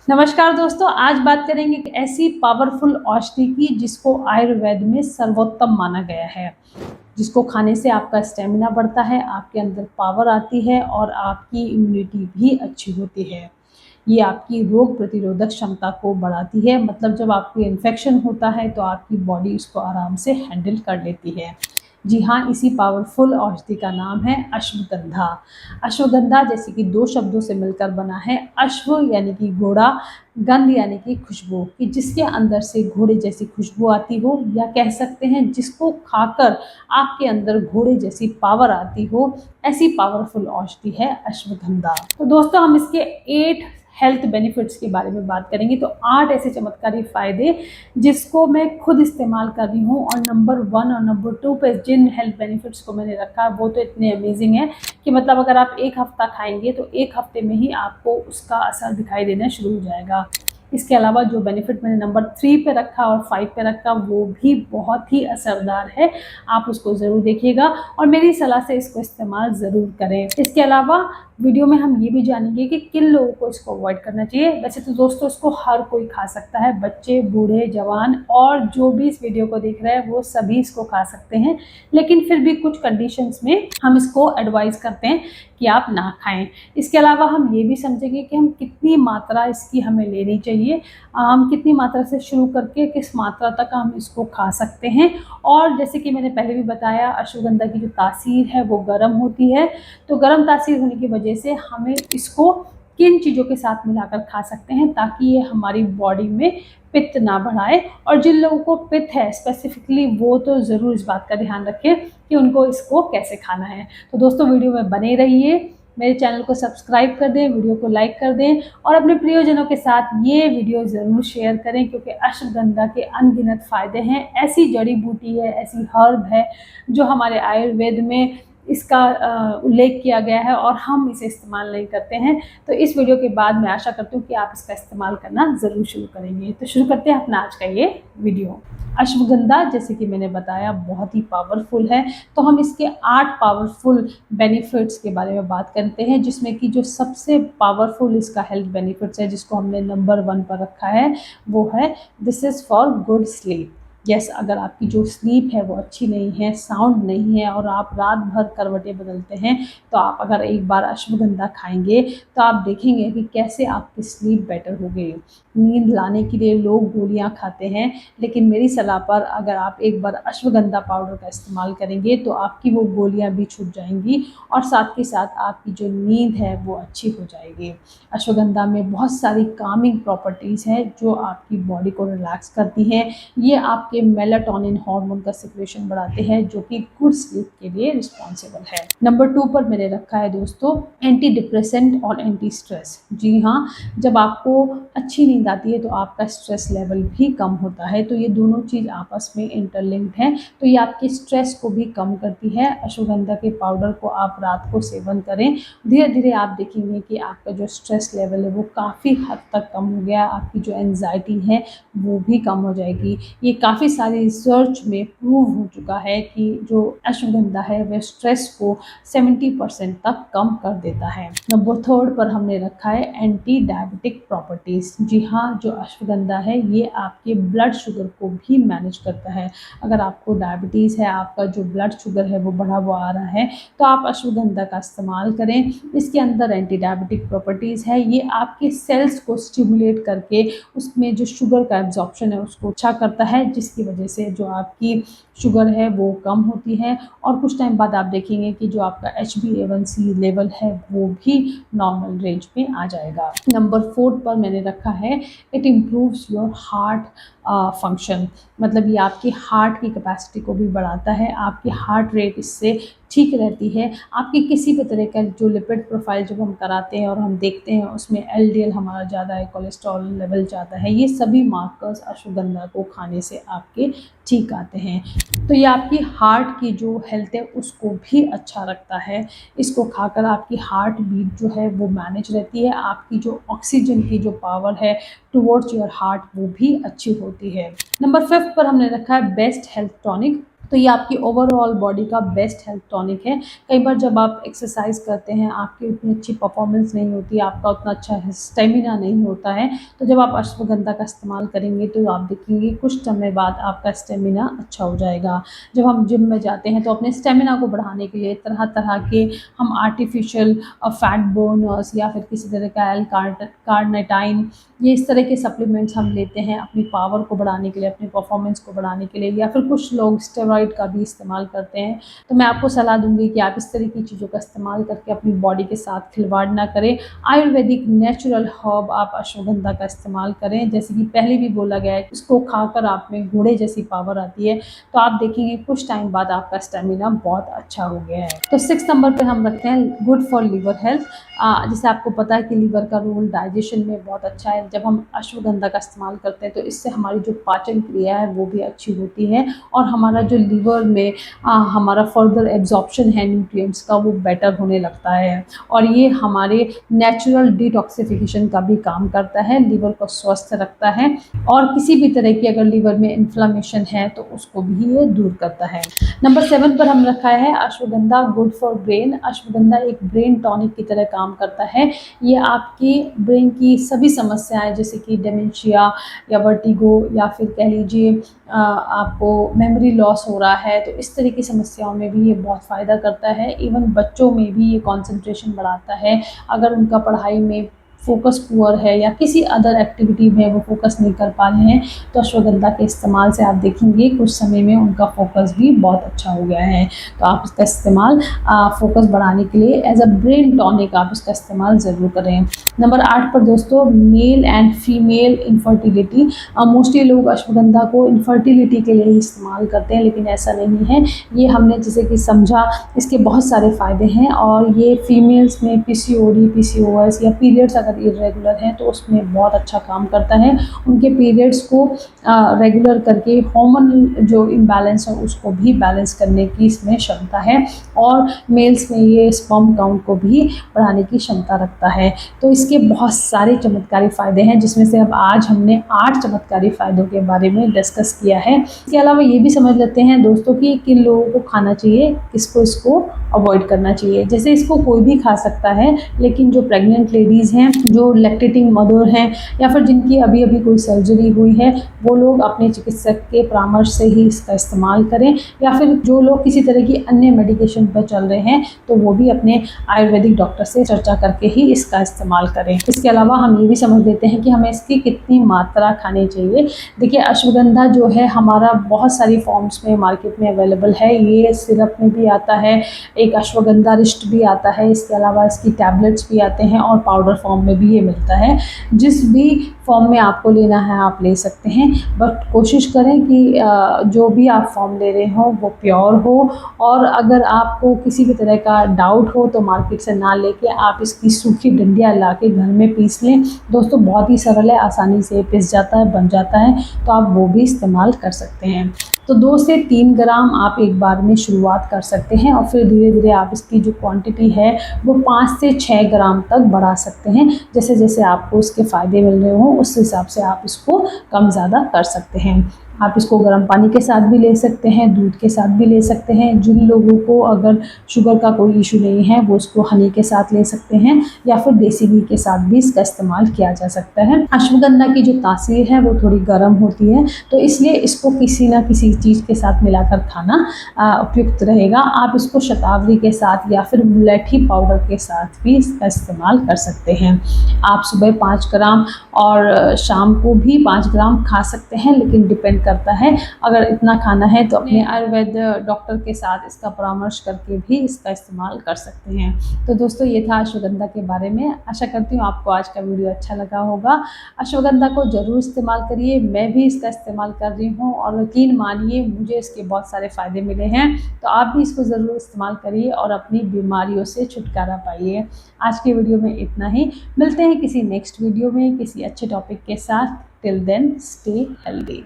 नमस्कार दोस्तों, आज बात करेंगे एक ऐसी पावरफुल औषधि की जिसको आयुर्वेद में सर्वोत्तम माना गया है। जिसको खाने से आपका स्टेमिना बढ़ता है, आपके अंदर पावर आती है और आपकी इम्यूनिटी भी अच्छी होती है। ये आपकी रोग प्रतिरोधक क्षमता को बढ़ाती है, मतलब जब आपको इन्फेक्शन होता है तो आपकी बॉडी उसको आराम से हैंडल कर लेती है। जी हाँ, इसी पावरफुल औषधि का नाम है अश्वगंधा। अश्वगंधा जैसे कि दो शब्दों से मिलकर बना है। अश्व यानी कि घोड़ा, गंध यानी कि खुशबू, कि जिसके अंदर से घोड़े जैसी खुशबू आती हो, या कह सकते हैं जिसको खाकर आपके अंदर घोड़े जैसी पावर आती हो, ऐसी पावरफुल औषधि है अश्वगंधा। तो दोस्तों, हम इसके 8 हेल्थ बेनिफिट्स के बारे में बात करेंगे। तो 8 ऐसे चमत्कारी फायदे जिसको मैं खुद इस्तेमाल कर रही हूँ, और नंबर 1 और नंबर 2 पे जिन हेल्थ बेनिफिट्स को मैंने रखा वो तो इतने अमेजिंग है कि मतलब अगर आप एक हफ्ता खाएंगे तो एक हफ्ते में ही आपको उसका असर दिखाई देना शुरू हो जाएगा। इसके अलावा जो बेनिफिट मैंने नंबर 3 पे रखा और 5 पे रखा वो भी बहुत ही असरदार है। आप उसको ज़रूर देखिएगा और मेरी सलाह से इसको इस्तेमाल ज़रूर करें। इसके अलावा वीडियो में हम ये भी जानेंगे कि किन लोगों को इसको अवॉइड करना चाहिए। वैसे तो दोस्तों इसको हर कोई खा सकता है, बच्चे, बूढ़े, जवान, और जो भी इस वीडियो को देख रहे हैं वो सभी इसको खा सकते हैं। लेकिन फिर भी कुछ कंडीशंस में हम इसको एडवाइस करते हैं कि आप ना खाएं। इसके अलावा हम ये भी समझेंगे कि हम कितनी मात्रा इसकी हमें लेनी चाहिए, हम कितनी मात्रा से शुरू करके किस मात्रा तक हम इसको खा सकते हैं। और जैसे कि मैंने पहले भी बताया, अश्वगंधा की जो तासीर है वो गर्म होती है, तो गर्म तासीर होने की वजह से हमें इसको किन चीज़ों के साथ मिलाकर खा सकते हैं ताकि ये हमारी बॉडी में पित्त ना बढ़ाए। और जिन लोगों को पित्त है स्पेसिफिकली, वो तो ज़रूर इस बात का ध्यान रखें कि उनको इसको कैसे खाना है। तो दोस्तों, वीडियो में बने रहिए, मेरे चैनल को सब्सक्राइब कर दें, वीडियो को लाइक कर दें और अपने प्रियजनों के साथ ये वीडियो ज़रूर शेयर करें, क्योंकि अश्वगंधा के अनगिनत फ़ायदे हैं। ऐसी जड़ी बूटी है, ऐसी हर्ब है जो हमारे आयुर्वेद में इसका उल्लेख किया गया है और हम इसे इस्तेमाल नहीं करते हैं। तो इस वीडियो के बाद मैं आशा करती हूँ कि आप इसका इस्तेमाल करना ज़रूर शुरू करेंगे। तो शुरू करते हैं अपना आज का ये वीडियो। अश्वगंधा जैसे कि मैंने बताया बहुत ही पावरफुल है, तो हम इसके 8 पावरफुल बेनिफिट्स के बारे में बात करते हैं, जिसमें कि जो सबसे पावरफुल इसका हेल्थ बेनिफिट्स है जिसको हमने नंबर 1 पर रखा है वो है this is for good sleep. Yes, अगर आपकी जो स्लीप है वो अच्छी नहीं है, साउंड नहीं है और आप रात भर करवटें बदलते हैं, तो आप अगर एक बार अश्वगंधा खाएंगे तो आप देखेंगे कि कैसे आपकी स्लीप बेटर हो गई। नींद लाने के लिए लोग गोलियां खाते हैं, लेकिन मेरी सलाह पर अगर आप एक बार अश्वगंधा पाउडर का इस्तेमाल करेंगे तो आपकी वो गोलियां भी छूट जाएंगी और साथ के साथ आपकी जो नींद है वो अच्छी हो जाएगी। अश्वगंधा में बहुत सारी कामिंग प्रॉपर्टीज़ हैं जो आपकी बॉडी को रिलैक्स करती हैं। ये आपके मेलाटोनिन हार्मोन का सिक्रेशन बढ़ाते हैं जो कि गुड स्लीप के लिए रिस्पॉन्सिबल है। नंबर 2 पर मैंने रखा है दोस्तों एंटी डिप्रेसेंट और एंटी स्ट्रेस। जी हाँ, जब आपको अच्छी नींद आती है तो आपका स्ट्रेस लेवल भी कम होता है, तो ये दोनों चीज़ आपस में इंटरलिंक्ड हैं। तो ये आपके स्ट्रेस को भी कम करती है। अश्वगंधा के पाउडर को आप रात को सेवन करें, धीरे धीरे आप देखेंगे कि आपका जो स्ट्रेस लेवल है वो काफ़ी हद तक कम हो गया, आपकी जो एंजाइटी है वो भी कम हो जाएगी। ये काफ़ी सारी रिसर्च में प्रूव हो चुका है कि जो अश्वगंधा है वह स्ट्रेस को 70% तक कम कर देता है। नंबर 3 पर हमने रखा है एंटी डायबिटिक प्रॉपर्टीज़। जी हाँ, जो अश्वगंधा है ये आपके ब्लड शुगर को भी मैनेज करता है। अगर आपको डायबिटीज़ है, आपका जो ब्लड शुगर है वो बढ़ा हुआ आ रहा है, तो आप अश्वगंधा का इस्तेमाल करें। इसके अंदर एंटी डायबिटिक प्रॉपर्टीज़ है, ये आपके सेल्स को स्टिमुलेट करके उसमें जो शुगर का एब्जॉर्प्शन है उसको अच्छा करता है, जिसकी वजह से जो आपकी शुगर है वो कम होती है और कुछ टाइम बाद आप देखेंगे कि जो आपका HbA1c लेवल है वो भी नॉर्मल रेंज में आ जाएगा। नंबर 4 पर मैंने रखा है it improves your heart function, मतलब ये आपकी हार्ट की कैपेसिटी को भी बढ़ाता है, आपकी हार्ट रेट इससे ठीक रहती है। आपकी किसी भी तरह का जो लिपिड प्रोफाइल जब हम कराते हैं और हम देखते हैं उसमें LDL हमारा ज़्यादा है, कोलेस्ट्रॉल लेवल ज़्यादा है, ये सभी मार्कर्स अश्वगंधा को खाने से आपके ठीक आते हैं। तो ये आपकी हार्ट की जो हेल्थ है उसको भी अच्छा रखता है। इसको खाकर आपकी हार्ट बीट जो है वो मैनेज रहती है, आपकी जो ऑक्सीजन की जो पावर है टुवर्ड्स योर हार्ट वो भी अच्छी होती है। नंबर 5 पर हमने रखा है बेस्ट हेल्थ टॉनिक तो ये आपकी ओवरऑल बॉडी का बेस्ट हेल्थ टॉनिक है। कई बार जब आप एक्सरसाइज करते हैं, आपकी उतनी अच्छी परफॉर्मेंस नहीं होती, आपका उतना अच्छा स्टेमिना नहीं होता है, तो जब आप अश्वगंधा का इस्तेमाल करेंगे तो आप देखेंगे कुछ समय बाद आपका स्टेमिना अच्छा हो जाएगा। जब हम जिम में जाते हैं तो अपने स्टेमिना को बढ़ाने के लिए तरह तरह के हम आर्टिफिशियल फैट बर्नर्स या फिर किसी तरह का एल कार्निटाइन, ये इस तरह के सप्लीमेंट्स हम लेते हैं अपनी पावर को बढ़ाने के लिए, अपनी परफॉर्मेंस को बढ़ाने के लिए, या फिर कुछ लोग स्टेरॉइड का भी इस्तेमाल करते हैं। तो मैं आपको सलाह दूंगी कि आप इस तरह की चीज़ों का इस्तेमाल करके अपनी बॉडी के साथ खिलवाड़ ना करें। आयुर्वेदिक नेचुरल हर्ब आप अश्वगंधा का इस्तेमाल करें। जैसे कि पहले भी बोला गया है, इसको खाकर आप में घोड़े जैसी पावर आती है, तो आप देखेंगे कुछ टाइम बाद आपका स्टेमिना बहुत अच्छा हो गया है। तो 6 नंबर पर हम रखते हैं गुड फॉर लिवर हेल्थ। जैसे आपको पता है कि लीवर का रोल डाइजेशन में बहुत अच्छा है। जब हम अश्वगंधा का इस्तेमाल करते हैं तो इससे हमारी जो पाचन क्रिया है वो भी अच्छी होती है, और हमारा जो लीवर में हमारा फर्दर एब्जॉर्प्शन है न्यूट्रिएंट्स का, वो बेटर होने लगता है। और ये हमारे नेचुरल डिटॉक्सिफिकेशन का भी काम करता है, लीवर को स्वस्थ रखता है, और किसी भी तरह की अगर लीवर में इन्फ्लेमेशन है तो उसको भी ये दूर करता है। नंबर 7 पर हम रखा है ashwagandha good for brain. Ashwagandha एक ब्रेन टॉनिक की तरह काम करता है। ये आपकी ब्रेन की सभी समस्याएं, जैसे कि डेमेंशिया या वर्टिगो, या फिर कह लीजिए आपको मेमोरी लॉस हो रहा है, तो इस तरह की समस्याओं में भी ये बहुत फ़ायदा करता है। इवन बच्चों में भी ये कंसंट्रेशन बढ़ाता है। अगर उनका पढ़ाई में फोकस पुअर है या किसी अदर एक्टिविटी में वो फोकस नहीं कर पा रहे हैं, तो अश्वगंधा के इस्तेमाल से आप देखेंगे कुछ समय में उनका फोकस भी बहुत अच्छा हो गया है। तो आप इसका इस्तेमाल फोकस बढ़ाने के लिए एज अ ब्रेन टॉनिक आप इसका इस्तेमाल ज़रूर करें। नंबर 8 पर दोस्तों, male and female infertility. Mostly लोग अश्वगंधा को इनफर्टिलिटी के लिए ही इस्तेमाल करते हैं, लेकिन ऐसा नहीं है। ये हमने जैसे कि समझा, इसके बहुत सारे फ़ायदे हैं, और ये फीमेल्स में पीसीओडी, पीसीओएस या पीरियड्स अगर इरेगुलर हैं तो उसमें बहुत अच्छा काम करता है। उनके पीरियड्स को रेगुलर करके हार्मोनल जो इम्बैलेंस है उसको भी बैलेंस करने की इसमें क्षमता है, और मेल्स में ये स्पर्म काउंट को भी बढ़ाने की क्षमता रखता है। तो इसके बहुत सारे चमत्कारी फ़ायदे हैं, जिसमें से अब आज हमने 8 चमत्कारी फ़ायदों के बारे में डिस्कस किया है। इसके अलावा ये भी समझ लेते हैं दोस्तों कि किन लोगों को खाना चाहिए, किसको इसको अवॉइड करना चाहिए। जैसे इसको कोई भी खा सकता है, लेकिन जो प्रेग्नेंट लेडीज़ हैं, जो लैक्टेटिंग मदर हैं, या फिर जिनकी अभी अभी कोई सर्जरी हुई है, वो लोग अपने चिकित्सक के परामर्श से ही इसका इस्तेमाल करें। या फिर जो लोग किसी तरह की अन्य मेडिकेशन पर चल रहे हैं, तो वो भी अपने आयुर्वेदिक डॉक्टर से चर्चा करके ही इसका इस्तेमाल करें। इसके अलावा हम ये भी समझ लेते हैं कि हमें इसकी कितनी मात्रा खानी चाहिए। देखिए, अश्वगंधा जो है हमारा बहुत सारी फॉर्म्स में मार्केट में अवेलेबल है। ये सिरप में भी आता है, एक अश्वगंधा रिस्ट भी आता है, इसके अलावा इसकी टैबलेट्स भी आते हैं, और पाउडर फॉर्म में भी ये मिलता है। जिस भी फॉर्म में आपको लेना है आप ले सकते हैं, बट कोशिश करें कि जो भी आप फॉर्म ले रहे हो वो प्योर हो। और अगर आपको किसी भी तरह का डाउट हो तो मार्केट से ना लेके आप इसकी सूखी डंडियाँ ला के घर में पीस लें। दोस्तों, बहुत ही सरल है, आसानी से पिस जाता है, बन जाता है, तो आप वो भी इस्तेमाल कर सकते हैं। तो 2 से 3 ग्राम आप एक बार में शुरुआत कर सकते हैं, और फिर धीरे धीरे आप इसकी जो क्वांटिटी है वो 5 से 6 ग्राम तक बढ़ा सकते हैं। जैसे जैसे आपको इसके फ़ायदे मिल रहे हों उस हिसाब से आप इसको कम ज़्यादा कर सकते हैं। आप इसको गर्म पानी के साथ भी ले सकते हैं, दूध के साथ भी ले सकते हैं। जिन लोगों को अगर शुगर का कोई इशू नहीं है वो इसको हनी के साथ ले सकते हैं, या फिर देसी घी के साथ भी इसका इस्तेमाल किया जा सकता है। अश्वगंधा की जो तासीर है वो थोड़ी गर्म होती है, तो इसलिए इसको किसी ना किसी चीज़ के साथ मिलाकर खाना उपयुक्त रहेगा। आप इसको शतावरी के साथ या फिर मुलैठी पाउडर के साथ भी इसका इस्तेमाल कर सकते हैं। आप सुबह 5 ग्राम और शाम को भी 5 ग्राम खा सकते हैं, लेकिन डिपेंड करता है। अगर इतना खाना है तो अपने आयुर्वेद डॉक्टर के साथ इसका परामर्श करके भी इसका इस्तेमाल कर सकते हैं। तो दोस्तों, ये था अश्वगंधा के बारे में। आशा करती हूँ आपको आज का वीडियो अच्छा लगा होगा। अश्वगंधा को ज़रूर इस्तेमाल करिए, मैं भी इसका इस्तेमाल कर रही हूँ, और यकीन मानिए मुझे इसके बहुत सारे फ़ायदे मिले हैं। तो आप भी इसको ज़रूर इस्तेमाल करिए और अपनी बीमारियों से छुटकारा पाइए। आज के वीडियो में इतना ही। मिलते हैं किसी नेक्स्ट वीडियो में किसी अच्छे टॉपिक के साथ। Till then, stay healthy.